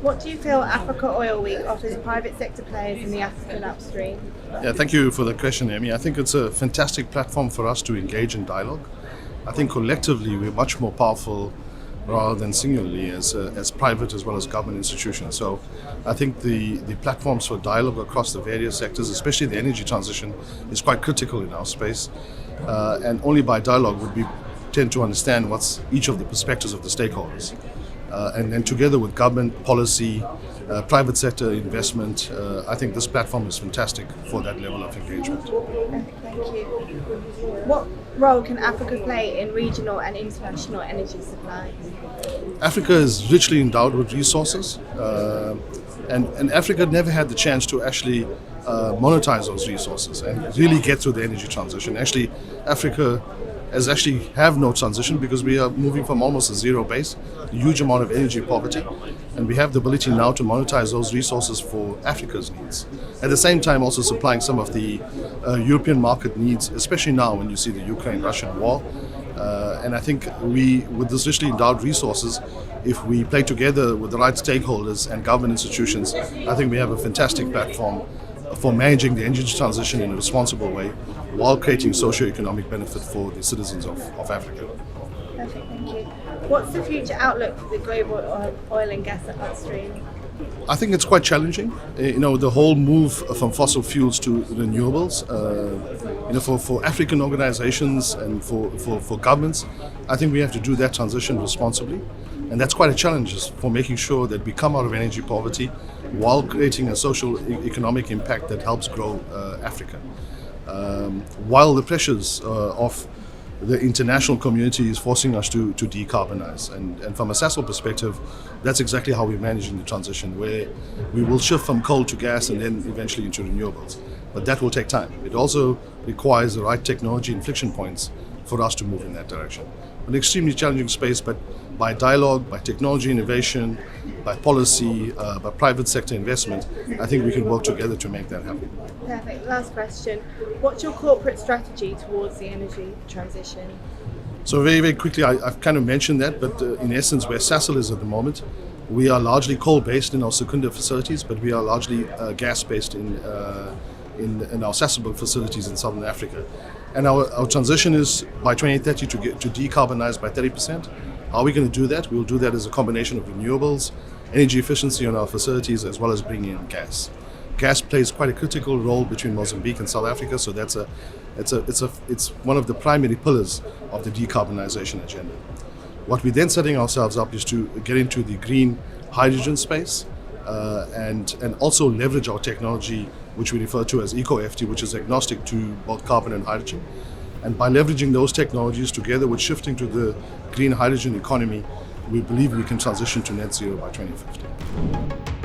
What do you feel Africa Oil Week offers private sector players in the African upstream? Yeah, thank you for the question, Amy. I think it's a fantastic platform for us to engage in dialogue. I think collectively we're much more powerful rather than singularly as private as well as government institutions. So I think the platforms for dialogue across the various sectors, especially the energy transition, is quite critical in our space. And only by dialogue would we tend to understand what's each of the perspectives of the stakeholders. And then together with government policy, private sector investment, I think this platform is fantastic for that level of engagement. Thank you. What role can Africa play in regional and international energy supply? Africa is richly endowed with resources, and Africa never had the chance to actually monetize those resources and really get through the energy transition. Actually, Africa have no transition because we are moving from almost a zero base, a huge amount of energy poverty, and we have the ability now to monetize those resources for Africa's needs. At the same time, also supplying some of the European market needs, especially now when you see the Ukraine-Russian war. And I think with this richly endowed resources, if we play together with the right stakeholders and government institutions, I think we have a fantastic platform for managing the energy transition in a responsible way while creating socio-economic benefit for the citizens of Africa. Perfect, thank you. What's the future outlook for the global oil and gas upstream? I think it's quite challenging. The whole move from fossil fuels to renewables. For African organizations and for governments, I think we have to do that transition responsibly. And that's quite a challenge for making sure that we come out of energy poverty while creating a social economic impact that helps grow Africa. While the pressures of the international community is forcing us to decarbonize. And from a Sasol perspective, that's exactly how we're managing the transition, where we will shift from coal to gas and then eventually into renewables. But that will take time. It also requires the right technology inflection points for us to move in that direction. An extremely challenging space, but by dialogue, by technology innovation, by policy, by private sector investment, I think we can work together to make that happen. Perfect. Last question. What's your corporate strategy towards the energy transition? So very, very quickly, I've kind of mentioned that, but in essence, where Sasol is at the moment, we are largely coal-based in our Secunda facilities, but we are largely gas-based in our Sasol facilities in Southern Africa. And our transition is by 2030 to decarbonize by 30%. How are we going to do that? We'll do that as a combination of renewables, energy efficiency on our facilities, as well as bringing in gas. Gas plays quite a critical role between Mozambique and South Africa, so it's one of the primary pillars of the decarbonization agenda. What we're then setting ourselves up is to get into the green hydrogen space and also leverage our technology, which we refer to as eco-FT, which is agnostic to both carbon and hydrogen. And by leveraging those technologies together with shifting to the green hydrogen economy, we believe we can transition to net zero by 2050.